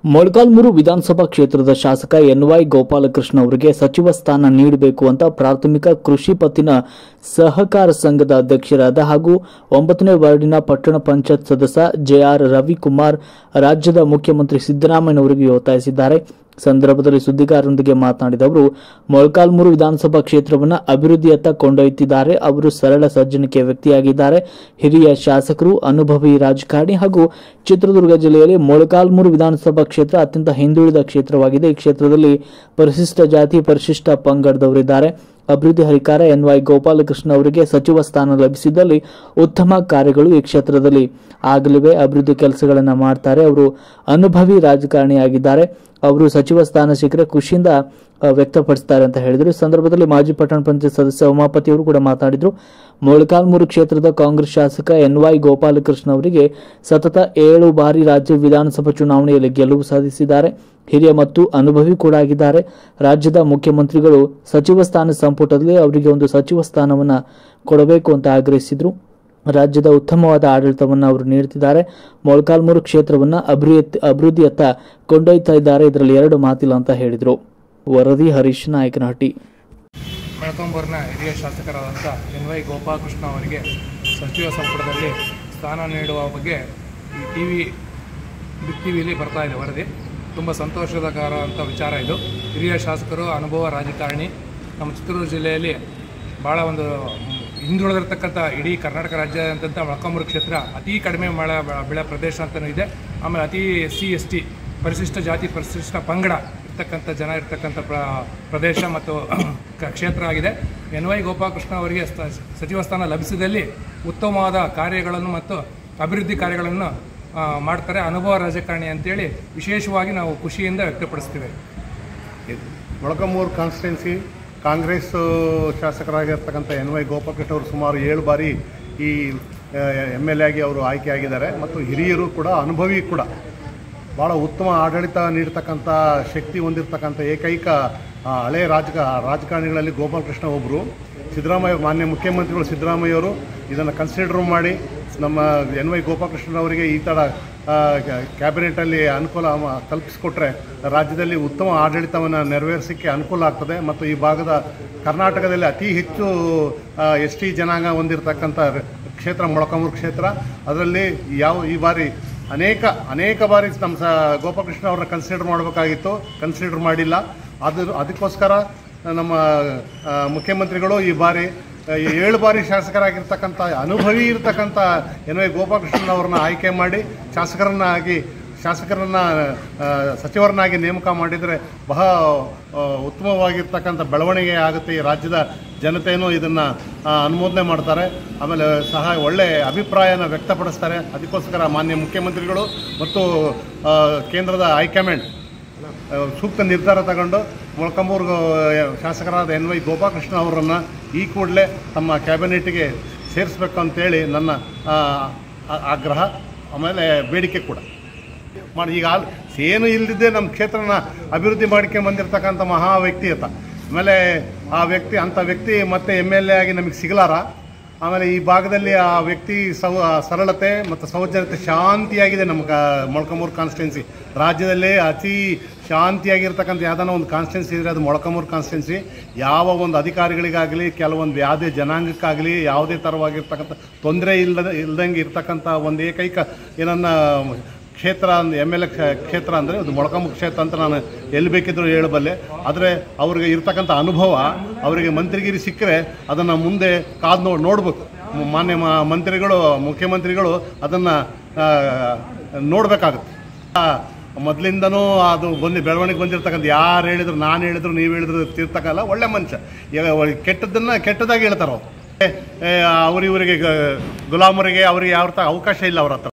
ಮೊಳಕಾಲ್ಮೂರು ವಿಧಾನಸಭಾ ಕ್ಷೇತ್ರದ ಶಾಸಕ ಎನ್.ವೈ. ಗೋಪಾಲಕೃಷ್ಣ ಅವರಿಗೆ ಸಚಿವ ಸ್ಥಾನ ನೀಡಬೇಕು ಅಂತ ಪ್ರಾಥಮಿಕ ಕೃಷಿ ಪತ್ತಿನ ಸಹಕಾರ ಸಂಘದ ಅಧ್ಯಕ್ಷರಾದ ಹಾಗೂ 9ನೇ ವಾರ್ಡಿನ ಪಟ್ಟಣ ಪಂಚಾಯತ್ ಸದಸ್ಯ ಜೆ.ಆರ್. ರವಿಕುಮಾರ್ ರಾಜ್ಯದ ಮುಖ್ಯಮಂತ್ರಿ ಸಿದ್ದರಾಮಯ್ಯನವರಿಗೆ ಒತ್ತಾಯಿಸಿದ್ದಾರೆ. ಸಂದರ್ಭದಲ್ಲಿ ಸುದ್ದಿಗಾರರೊಂದಿಗೆ ಮಾತನಾಡಿದ ಅವರು, ಮೊಳಕಾಲ್ಮೂರು ವಿಧಾನಸಭಾ ಕ್ಷೇತ್ರವನ್ನು ಅಭಿವೃದ್ಧಿಯತ್ತ ಕೊಂಡೊಯ್ಯುತ್ತಿದ್ದಾರೆ. ಅವರು ಸರಳ ಸಜ್ಜನಿಕೆ ವ್ಯಕ್ತಿಯಾಗಿದ್ದಾರೆ. ಹಿರಿಯ ಶಾಸಕರು, ಅನುಭವಿ ರಾಜಕಾರಣಿ ಹಾಗೂ ಚಿತ್ರದುರ್ಗ ಜಿಲ್ಲೆಯಲ್ಲಿ ಮೊಳಕಾಲ್ಮೂರು ವಿಧಾನಸಭಾ ಕ್ಷೇತ್ರ ಅತ್ಯಂತ ಹಿಂದುಳಿದ ಕ್ಷೇತ್ರವಾಗಿದೆ. ಈ ಕ್ಷೇತ್ರದಲ್ಲಿ ಪರಿಶಿಷ್ಟ ಜಾತಿ, ಪರಿಶಿಷ್ಟ ಪಂಗಡದವರಿದ್ದಾರೆ. ಅಭಿವೃದ್ಧಿ ಹರಿಕಾರ ಎನ್.ವೈ. ಗೋಪಾಲಕೃಷ್ಣ ಅವರಿಗೆ ಸಚಿವ ಸ್ಥಾನ ಲಭಿಸಿದಲ್ಲಿ ಉತ್ತಮ ಕಾರ್ಯಗಳು ಈ ಕ್ಷೇತ್ರದಲ್ಲಿ ಆಗಲಿವೆ. ಅಭಿವೃದ್ಧಿ ಕೆಲಸಗಳನ್ನು ಮಾಡ್ತಾರೆ. ಅವರು ಅನುಭವಿ ರಾಜಕಾರಣಿಯಾಗಿದ್ದಾರೆ. ಅವರು ಸಚಿವ ಸ್ಥಾನ ಸಿಕ್ಕರೆ ಖುಷಿಯಿಂದ ವ್ಯಕ್ತಪಡಿಸುತ್ತಾರೆ ಅಂತ ಹೇಳಿದರು. ಈ ಸಂದರ್ಭದಲ್ಲಿ ಮಾಜಿ ಪಟ್ಟಣ ಪಂಚಾಯತ್ ಸದಸ್ಯ ಉಮಾಪತಿ ಅವರು ಕೂಡ ಮಾತನಾಡಿದರು. ಮೊಳಕಾಲ್ಮೂರು ಕ್ಷೇತ್ರದ ಕಾಂಗ್ರೆಸ್ ಶಾಸಕ ಎನ್.ವೈ. ಗೋಪಾಲಕೃಷ್ಣ ಅವರಿಗೆ ಸತತ 7 ಬಾರಿ ರಾಜ್ಯ ವಿಧಾನಸಭಾ ಚುನಾವಣೆಯಲ್ಲಿ ಗೆಲುವು ಸಾಧಿಸಿದ್ದಾರೆ. ಹಿರಿಯ ಮತ್ತು ಅನುಭವಿ ಕೂಡ ಆಗಿದ್ದಾರೆ. ರಾಜ್ಯದ ಮುಖ್ಯಮಂತ್ರಿಗಳು ಸಚಿವ ಸ್ಥಾನ ಸಂಪುಟದಲ್ಲಿ ಅವರಿಗೆ ಒಂದು ಸಚಿವ ಸ್ಥಾನವನ್ನು ಕೊಡಬೇಕು ಅಂತ ಆಗ್ರಹಿಸಿದರು. ರಾಜ್ಯದ ಉತ್ತಮವಾದ ಆಡಳಿತವನ್ನು ಅವರು ನೀಡುತ್ತಿದ್ದಾರೆ. ಮೊಳಕಾಲ್ಮೂರು ಕ್ಷೇತ್ರವನ್ನು ಅಭಿವೃದ್ಧಿಯತ್ತ ಕೊಂಡೊಯ್ತಾ ಇದ್ದಾರೆ. ಇದರಲ್ಲಿ 2 ಮಾತಿಲ್ಲ ಅಂತ ಹೇಳಿದರು. ವರದಿ ಹರೀಶ್ ನಾಯಕನಹಟ್ಟಿ. ಮೊಳಕಾಲ್ಮೂರಿನ ಹಿರಿಯ ಶಾಸಕರಾದಂಥ ಎನ್.ವೈ. ಗೋಪಾಲಕೃಷ್ಣ ಅವರಿಗೆ ಸಚಿವ ಸಂಪುಟದಲ್ಲಿ ಸ್ಥಾನ ನೀಡುವ ಬಗ್ಗೆ ಬಿಗ್ ಟಿವಿಯಲ್ಲಿ ಬರ್ತಾ ಇದೆ ವರದಿ. ತುಂಬ ಸಂತೋಷಕರ ಅಂತ ವಿಚಾರ ಇದು. ಹಿರಿಯ ಶಾಸಕರು, ಅನುಭವ ರಾಜಕಾರಣಿ. ನಮ್ಮ ಚಿತ್ರದುರ್ಗ ಜಿಲ್ಲೆಯಲ್ಲಿ ಭಾಳ ಒಂದು ಹಿಂದುಳಿದಿರ್ತಕ್ಕಂಥ ಇಡೀ ಕರ್ನಾಟಕ ರಾಜ್ಯಾದ್ಯಂತ ಮೊಳಕಾಲ್ಮೂರು ಕ್ಷೇತ್ರ ಅತಿ ಕಡಿಮೆ ಮಳೆ ಬೆಳೆ ಪ್ರದೇಶ ಅಂತಲೂ ಇದೆ. ಆಮೇಲೆ ಅತಿ SC ST ಪರಿಶಿಷ್ಟ ಜಾತಿ, ಪರಿಶಿಷ್ಟ ಪಂಗಡ ಇರ್ತಕ್ಕಂಥ ಜನ ಇರ್ತಕ್ಕಂಥ ಪ್ರದೇಶ ಮತ್ತು ಕ್ಷೇತ್ರ ಆಗಿದೆ. ಎನ್.ವೈ. ಗೋಪಾಲಕೃಷ್ಣ ಅವರಿಗೆ ಸಚಿವ ಸ್ಥಾನ ಲಭಿಸಿದಲ್ಲಿ ಉತ್ತಮವಾದ ಕಾರ್ಯಗಳನ್ನು ಮತ್ತು ಅಭಿವೃದ್ಧಿ ಕಾರ್ಯಗಳನ್ನು ಮಾಡ್ತಾರೆ. ಅನುಭವ ರಾಜಕಾರಣಿ ಅಂತೇಳಿ ವಿಶೇಷವಾಗಿ ನಾವು ಖುಷಿಯಿಂದ ವ್ಯಕ್ತಪಡಿಸ್ತೀವಿ. ಮೊಳಕಾಲ್ಮೂರು ಕಾನ್ಸ್ಟಿಟ್ಯೂನ್ಸಿ ಕಾಂಗ್ರೆಸ್ ಶಾಸಕರಾಗಿರ್ತಕ್ಕಂಥ ಎನ್.ವೈ. ಗೋಪಾಲಕೃಷ್ಣ ಅವರು ಸುಮಾರು 7 ಬಾರಿ ಈ MLA ಆಗಿ ಅವರು ಆಯ್ಕೆಯಾಗಿದ್ದಾರೆ. ಮತ್ತು ಹಿರಿಯರು ಕೂಡ, ಅನುಭವಿ ಕೂಡ, ಭಾಳ ಉತ್ತಮ ಆಡಳಿತ ನೀಡ್ತಕ್ಕಂಥ ಶಕ್ತಿ ಹೊಂದಿರತಕ್ಕಂಥ ಏಕೈಕ ಹಳೆ ರಾಜಕಾರಣಿಗಳಲ್ಲಿ ಗೋಪಾಲಕೃಷ್ಣ ಒಬ್ಬರು. ಸಿದ್ದರಾಮಯ್ಯ, ಮಾನ್ಯ ಮುಖ್ಯಮಂತ್ರಿಗಳು ಸಿದ್ದರಾಮಯ್ಯವರು ಇದನ್ನು ಕನ್ಸಿಡರ್ ಮಾಡಿ ನಮ್ಮ ಎನ್.ವೈ. ಗೋಪಾಲಕೃಷ್ಣನವರಿಗೆ ಈ ಥರ ಕ್ಯಾಬಿನೆಟಲ್ಲಿ ಅನುಕೂಲ ಕಲ್ಪಿಸಿಕೊಟ್ರೆ ರಾಜ್ಯದಲ್ಲಿ ಉತ್ತಮ ಆಡಳಿತವನ್ನು ನೆರವೇರಿಸಲಿಕ್ಕೆ ಅನುಕೂಲ ಆಗ್ತದೆ. ಮತ್ತು ಈ ಭಾಗದ ಕರ್ನಾಟಕದಲ್ಲಿ ಅತಿ ಹೆಚ್ಚು ST ಜನಾಂಗ ಹೊಂದಿರತಕ್ಕಂಥ ಕ್ಷೇತ್ರ ಮೊಳಕಾಲ್ಮೂರು ಕ್ಷೇತ್ರ. ಅದರಲ್ಲಿ ಈ ಬಾರಿ ಅನೇಕ ಬಾರಿ ನಮ್ಮ ಗೋಪಾಲಕೃಷ್ಣ ಅವ್ರನ್ನ ಕನ್ಸಿಡರ್ ಮಾಡಬೇಕಾಗಿತ್ತು, ಕನ್ಸಿಡರ್ ಮಾಡಿಲ್ಲ. ಅದಕ್ಕೋಸ್ಕರ ನಮ್ಮ ಮುಖ್ಯಮಂತ್ರಿಗಳು ಈ ಬಾರಿ 7 ಬಾರಿ ಶಾಸಕರಾಗಿರ್ತಕ್ಕಂಥ ಅನುಭವಿ ಇರ್ತಕ್ಕಂಥ ಎನ್.ವೈ. ಗೋಪಾಲಕೃಷ್ಣನವ್ರನ್ನ ಆಯ್ಕೆ ಮಾಡಿ ಶಾಸಕರನ್ನ ಸಚಿವರನ್ನಾಗಿ ನೇಮಕ ಮಾಡಿದರೆ ಬಹಳ ಉತ್ತಮವಾಗಿರ್ತಕ್ಕಂಥ ಬೆಳವಣಿಗೆ ಆಗುತ್ತೆ. ಈ ರಾಜ್ಯದ ಜನತೆಯೂ ಇದನ್ನು ಅನುಮೋದನೆ ಮಾಡ್ತಾರೆ. ಆಮೇಲೆ ಸಹ ಒಳ್ಳೆಯ ಅಭಿಪ್ರಾಯನ ವ್ಯಕ್ತಪಡಿಸ್ತಾರೆ. ಅದಕ್ಕೋಸ್ಕರ ಮಾನ್ಯ ಮುಖ್ಯಮಂತ್ರಿಗಳು ಮತ್ತು ಕೇಂದ್ರದ ಹೈಕಮಾಂಡ್ ಸೂಕ್ತ ನಿರ್ಧಾರ ತಗೊಂಡು ಮೊಳಕಾಲ್ಮೂರು ಶಾಸಕರಾದ ಎನ್.ವೈ. ಗೋಪಾಲಕೃಷ್ಣ ಅವರನ್ನು ಈ ಕೂಡಲೇ ತಮ್ಮ ಕ್ಯಾಬಿನೆಟ್ಗೆ ಸೇರಿಸಬೇಕು ಅಂತೇಳಿ ನನ್ನ ಆಗ್ರಹ, ಆಮೇಲೆ ಬೇಡಿಕೆ ಕೂಡ ಮಾಡಿ. ಈಗ ಏನು ಇಲ್ಲದಿದ್ದೇ ನಮ್ಮ ಕ್ಷೇತ್ರನ ಅಭಿವೃದ್ಧಿ ಮಾಡ್ಕೊಂಡು ಬಂದಿರತಕ್ಕಂಥ ಮಹಾ ವ್ಯಕ್ತಿ ಅಂತ. ಆಮೇಲೆ ಅಂಥ ವ್ಯಕ್ತಿ ಮತ್ತೆ MLA ಆಗಿ ನಮಗೆ ಸಿಗಲಾರ. ಆಮೇಲೆ ಈ ಭಾಗದಲ್ಲಿ ಆ ವ್ಯಕ್ತಿ ಸರಳತೆ ಮತ್ತು ಸೌಜನ್ಯತೆ ಶಾಂತಿಯಾಗಿದೆ. ನಮ್ಮ ಮೊಳಕಾಲ್ಮೂರು ಕಾನ್ಸ್ಟಿಟ್ಯೂನ್ಸಿ ರಾಜ್ಯದಲ್ಲೇ ಅತಿ ಶಾಂತಿಯಾಗಿರ್ತಕ್ಕಂಥ ಯಾವುದನ್ನ ಒಂದು ಕಾನ್ಸ್ಟಿಟ್ಯೂನ್ಸಿ ಇದ್ದರೆ ಅದು ಮೊಳಕಾಲ್ಮೂರು ಕಾನ್ಸ್ಟಿಟ್ಯೂನ್ಸಿ. ಯಾವ ಒಂದು ಅಧಿಕಾರಿಗಳಿಗಾಗಲಿ, ಕೆಲವೊಂದು ಯಾವುದೇ ಜನಾಂಗಕ್ಕಾಗಲಿ ಯಾವುದೇ ಥರವಾಗಿರ್ತಕ್ಕಂಥ ತೊಂದರೆ ಇಲ್ದಂಗೆ ಇರ್ತಕ್ಕಂಥ ಒಂದು ಏಕೈಕ ಏನನ್ನ ಕ್ಷೇತ್ರ MLA ಕ್ಷೇತ್ರ ಅಂದರೆ ಅದು ಮೊಳಕಾಲ್ಮೂರು ಕ್ಷೇತ್ರ ಅಂತ ನಾನು ಎಲ್ಲಿ ಬೇಕಿದ್ದರೂ ಹೇಳಬಲ್ಲೆ. ಆದರೆ ಅವ್ರಿಗೆ ಇರ್ತಕ್ಕಂಥ ಅನುಭವ, ಅವರಿಗೆ ಮಂತ್ರಿಗಿರಿ ಸಿಕ್ಕರೆ ಅದನ್ನು ಮುಂದೆ ಕಾದು ನೋಡಬೇಕು. ಮಾನ್ಯ ಮಂತ್ರಿಗಳು, ಮುಖ್ಯಮಂತ್ರಿಗಳು ಅದನ್ನು ನೋಡಬೇಕಾಗುತ್ತೆ. ಮೊದಲಿಂದನೂ ಅದು ಬೆಳವಣಿಗೆ ಬಂದಿರ್ತಕ್ಕಂಥ ಯಾರು ಹೇಳಿದ್ರು, ನಾನು ಹೇಳಿದ್ರು, ನೀವು ಹೇಳಿದ್ರು ತಿರ್ತಕ್ಕಲ್ಲ. ಒಳ್ಳೆ ಮನುಷ್ಯ. ಈಗ ಕೆಟ್ಟದಾಗಿ ಹೇಳ್ತಾರೆ ಅವ್ರು. ಇವರಿಗೆ ಗುಲಾಮರಿಗೆ ಅವ್ರಿಗೆ ಯಾವ ಅವಕಾಶ ಇಲ್ಲ ಅವ್ರ ಹತ್ರ.